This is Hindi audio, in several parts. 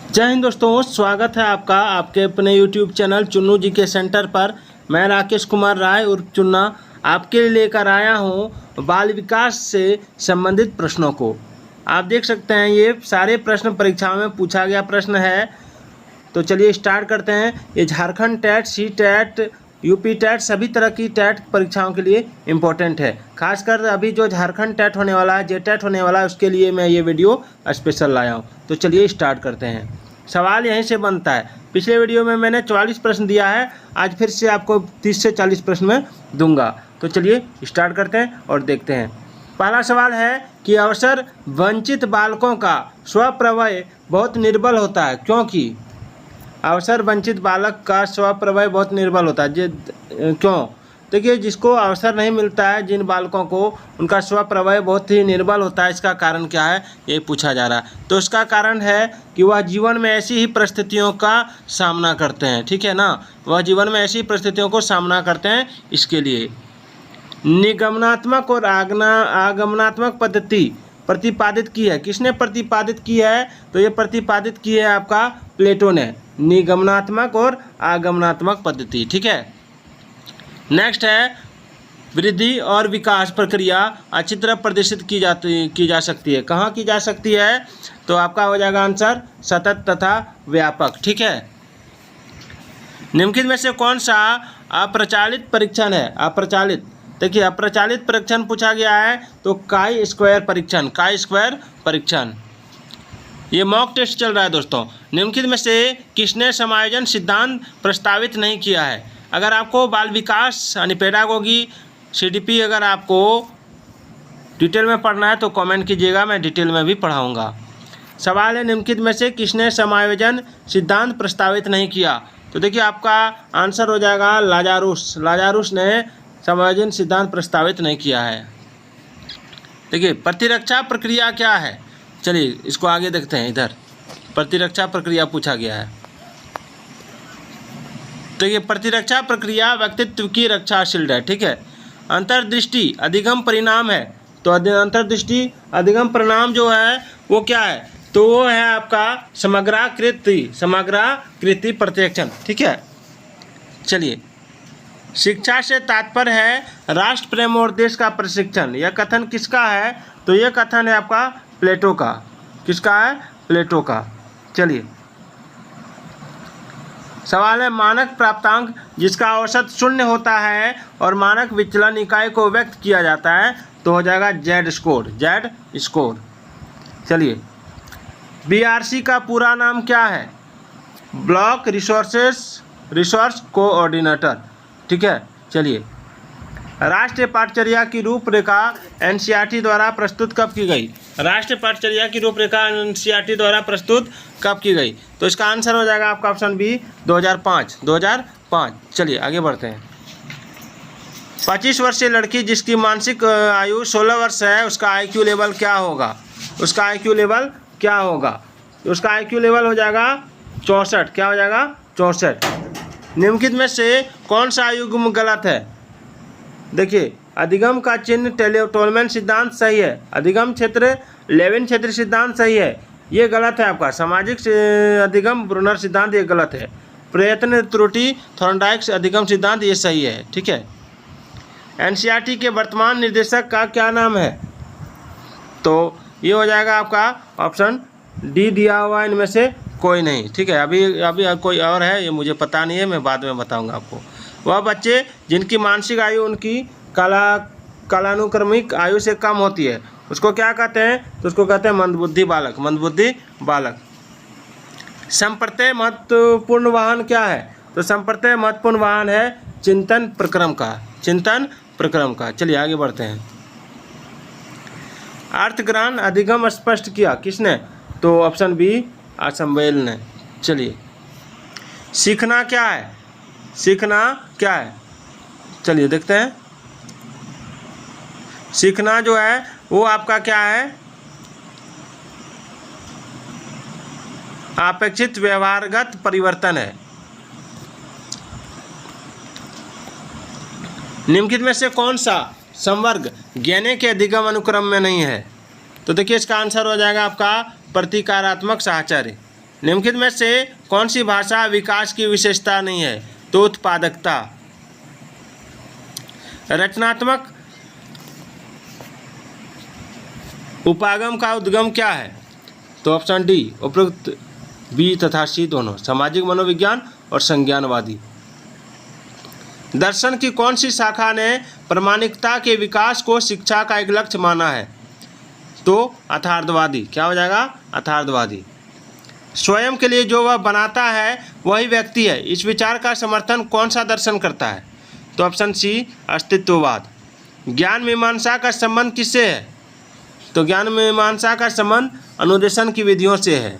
जय हिंद दोस्तों, स्वागत है आपका आपके अपने YouTube चैनल चुन्नू जी के सेंटर पर। मैं राकेश कुमार राय उर्फ चुन्ना आपके लिए लेकर आया हूं बाल विकास से संबंधित प्रश्नों को। आप देख सकते हैं ये सारे प्रश्न परीक्षाओं में पूछा गया प्रश्न है। तो चलिए स्टार्ट करते हैं। ये झारखंड टैट, सी टैट, यूपी टैट, सभी तरह की टैट परीक्षाओं के लिए इम्पोर्टेंट है। खासकर अभी जो झारखंड टैट होने वाला है, जे टैट होने वाला है, उसके लिए मैं ये वीडियो स्पेशल लाया हूँ। तो चलिए स्टार्ट करते हैं। सवाल यहीं से बनता है। पिछले वीडियो में मैंने 44 प्रश्न दिया है, आज फिर से आपको 30 से 40 प्रश्न में दूंगा। तो चलिए स्टार्ट करते हैं और देखते हैं। पहला सवाल है कि अवसर वंचित बालकों का स्वप्रभय बहुत निर्बल होता है, क्योंकि अवसर वंचित बालक का स्वप्रभय बहुत निर्बल होता है। क्यों? देखिए, जिसको अवसर नहीं मिलता है, जिन बालकों को, उनका स्वप्रभय बहुत ही निर्बल होता है। इसका कारण क्या है, ये पूछा जा रहा है। तो इसका कारण है कि वह जीवन में ऐसी ही परिस्थितियों का सामना करते हैं। ठीक है ना, वह जीवन में ऐसी परिस्थितियों को सामना करते हैं। इसके लिए निगमनात्मक और आगमनात्मक पद्धति प्रतिपादित की है। किसने प्रतिपादित की है? तो ये प्रतिपादित की है आपका प्लेटो ने। निगमनात्मक और आगमनात्मक पद्धति। ठीक है। नेक्स्ट है वृद्धि और विकास प्रक्रिया अच्छी तरह प्रदर्शित की जा सकती है। कहाँ की जा सकती है? तो आपका हो जाएगा आंसर सतत तथा व्यापक। ठीक है। निम्नलिखित में से कौन सा अप्रचलित परीक्षण है? अप्रचलित, देखिए अप्रचलित परीक्षण पूछा गया है तो काई स्क्वायर परीक्षण। ये मॉक टेस्ट चल रहा है दोस्तों। निम्नलिखित में से किसने समायोजन सिद्धांत प्रस्तावित नहीं किया है? अगर आपको बाल विकास यानी पेडागोगी CDP अगर आपको डिटेल में पढ़ना है तो कमेंट कीजिएगा, मैं डिटेल में भी पढ़ाऊँगा। सवाल है निम्नलिखित में से किसने समायोजन सिद्धांत प्रस्तावित नहीं किया? तो देखिए आपका आंसर हो जाएगा लाजारुस ने समायोजन सिद्धांत प्रस्तावित नहीं किया है। देखिए प्रतिरक्षा प्रक्रिया क्या है? चलिए इसको आगे देखते हैं। इधर प्रतिरक्षा प्रक्रिया पूछा गया है। तो ये प्रतिरक्षा प्रक्रिया व्यक्तित्व की रक्षाशील है। ठीक है। अंतर्दृष्टि अधिगम परिणाम है। तो अंतर्दृष्टि अधिगम परिणाम जो है वो क्या है? तो वो है आपका समग्राकृति प्रत्यक्षण। ठीक है। चलिए, शिक्षा से तात्पर्य है राष्ट्र प्रेम और देश का प्रशिक्षण। यह कथन किसका है? तो यह कथन है आपका प्लेटो का। किसका है? प्लेटो का। चलिए, सवाल है मानक प्राप्तांक जिसका औसत 0 होता है और मानक विचलन इकाई को व्यक्त किया जाता है, तो हो जाएगा जेड स्कोर। चलिए, BRC का पूरा नाम क्या है? Block resource coordinator. ठीक है। चलिए, राष्ट्रीय पाठचर्या की रूपरेखा NCERT द्वारा प्रस्तुत कब की गई? राष्ट्रीय पाठचर्या की रूपरेखा NCERT द्वारा प्रस्तुत कब की गई? तो इसका आंसर हो जाएगा आपका ऑप्शन बी 2005। चलिए आगे बढ़ते हैं। 25 वर्षीय लड़की जिसकी मानसिक आयु 16 वर्ष है, उसका IQ लेवल क्या होगा? उसका IQ लेवल हो जाएगा 64। क्या हो जाएगा? 64। निम्नलिखित में से कौन सा युग्म गलत है? देखिए, अधिगम का चिन्ह टोलमैन सिद्धांत सही है। अधिगम क्षेत्र लेविन क्षेत्र सिद्धांत सही है, ये गलत है आपका। सामाजिक अधिगम ब्रूनर सिद्धांत ये गलत है। प्रयत्न त्रुटि थॉर्नडाइक अधिगम सिद्धांत ये सही है। ठीक है। NCERT के वर्तमान निर्देशक का क्या नाम है? तो ये हो जाएगा आपका ऑप्शन डी दिया हुआ इनमें से कोई नहीं। ठीक है। अभी कोई और है, ये मुझे पता नहीं है, मैं बाद में बताऊंगा आपको। वह बच्चे जिनकी मानसिक आयु उनकी कालानुक्रमिक आयु से कम होती है, उसको क्या कहते हैं? तो उसको कहते हैं मंदबुद्धि बालक। संप्रत्यय महत्वपूर्ण वाहन क्या है? तो संप्रत्यय महत्वपूर्ण वाहन है चिंतन प्रक्रम का। चलिए आगे बढ़ते हैं। अर्थग्रहण अधिगम स्पष्ट किया किसने? तो ऑप्शन बी असम्बेल ने। चलिए, सीखना क्या है? चलिए देखते हैं। सीखना जो है वो आपका क्या है? अपेक्षित व्यवहारगत परिवर्तन है। निम्नलिखित में से कौन सा संवर्ग ज्ञाने के अधिगम अनुक्रम में नहीं है? तो देखिए इसका आंसर हो जाएगा आपका प्रतीकारात्मक साहचर्य। निम्नलिखित में से कौन सी भाषा विकास की विशेषता नहीं है? तो उत्पादकता। रचनात्मक उपागम का उद्गम क्या है? तो ऑप्शन डी उपरोक्त बी तथा सी दोनों, सामाजिक मनोविज्ञान और संज्ञानवादी। दर्शन की कौन सी शाखा ने प्रामाणिकता के विकास को शिक्षा का एक लक्ष्य माना है? तो अथार्ववादी। क्या हो जाएगा? अथार्ववादी। स्वयं के लिए जो वह बनाता है वही व्यक्ति है, इस विचार का समर्थन कौन सा दर्शन करता है? तो ऑप्शन सी अस्तित्ववाद। ज्ञान मीमांसा का संबंध किससे है? तो ज्ञान मीमांसा का संबंध अनुदेशन की विधियों से है।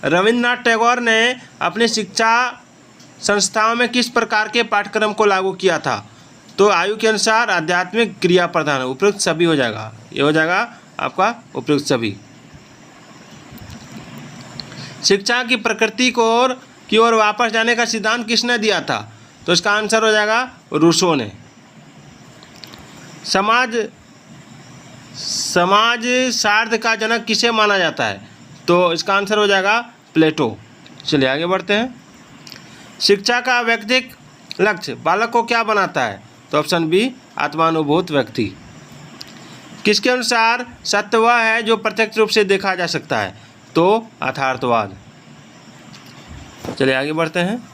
रविन्द्रनाथ टैगोर ने अपनी शिक्षा संस्थाओं में किस प्रकार के पाठ्यक्रम को लागू किया था? तो आयु के अनुसार आध्यात्मिक क्रिया प्रधान, उपयुक्त सभी हो जाएगा। ये हो जाएगा आपका उपयुक्त सभी। शिक्षा की प्रकृति की ओर वापस जाने का सिद्धांत किसने दिया था? तो इसका आंसर हो जाएगा रूसो ने। समाजशास्त्र का जनक किसे माना जाता है? तो इसका आंसर हो जाएगा प्लेटो। चलिए आगे बढ़ते हैं। शिक्षा का व्यक्तिक लक्ष्य बालक को क्या बनाता है? तो ऑप्शन बी आत्मानुभूत व्यक्ति। किसके अनुसार सत्य वह है जो प्रत्यक्ष रूप से देखा जा सकता है? तो यथार्थवाद। चलिए आगे बढ़ते हैं।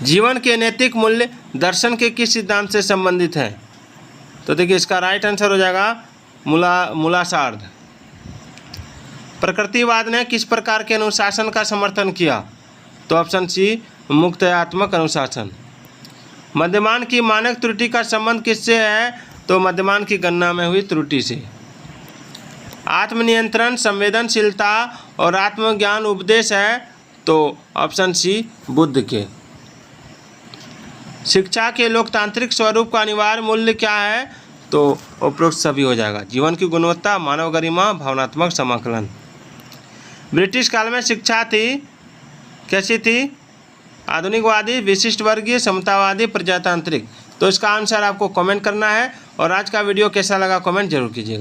जीवन के नैतिक मूल्य दर्शन के किस सिद्धांत से संबंधित हैं? तो देखिए इसका राइट आंसर हो जाएगा मूलाधार। प्रकृतिवाद ने किस प्रकार के अनुशासन का समर्थन किया? तो ऑप्शन सी मुक्तयात्मक अनुशासन। मध्यमान की मानक त्रुटि का संबंध किससे है? तो मध्यमान की गणना में हुई त्रुटि से। आत्मनियंत्रण, संवेदनशीलता और आत्मज्ञान उपदेश है? तो ऑप्शन सी बुद्ध के। शिक्षा के लोकतांत्रिक स्वरूप का अनिवार्य मूल्य क्या है? तो उपरोक्त सभी हो जाएगा। जीवन की गुणवत्ता, मानव गरिमा, भावनात्मक समाकलन। ब्रिटिश काल में शिक्षा थी कैसी थी? आधुनिकवादी, विशिष्ट वर्गीय, समतावादी, प्रजातांत्रिक। तो इसका आंसर आपको कमेंट करना है। और आज का वीडियो कैसा लगा कमेंट जरूर कीजिएगा।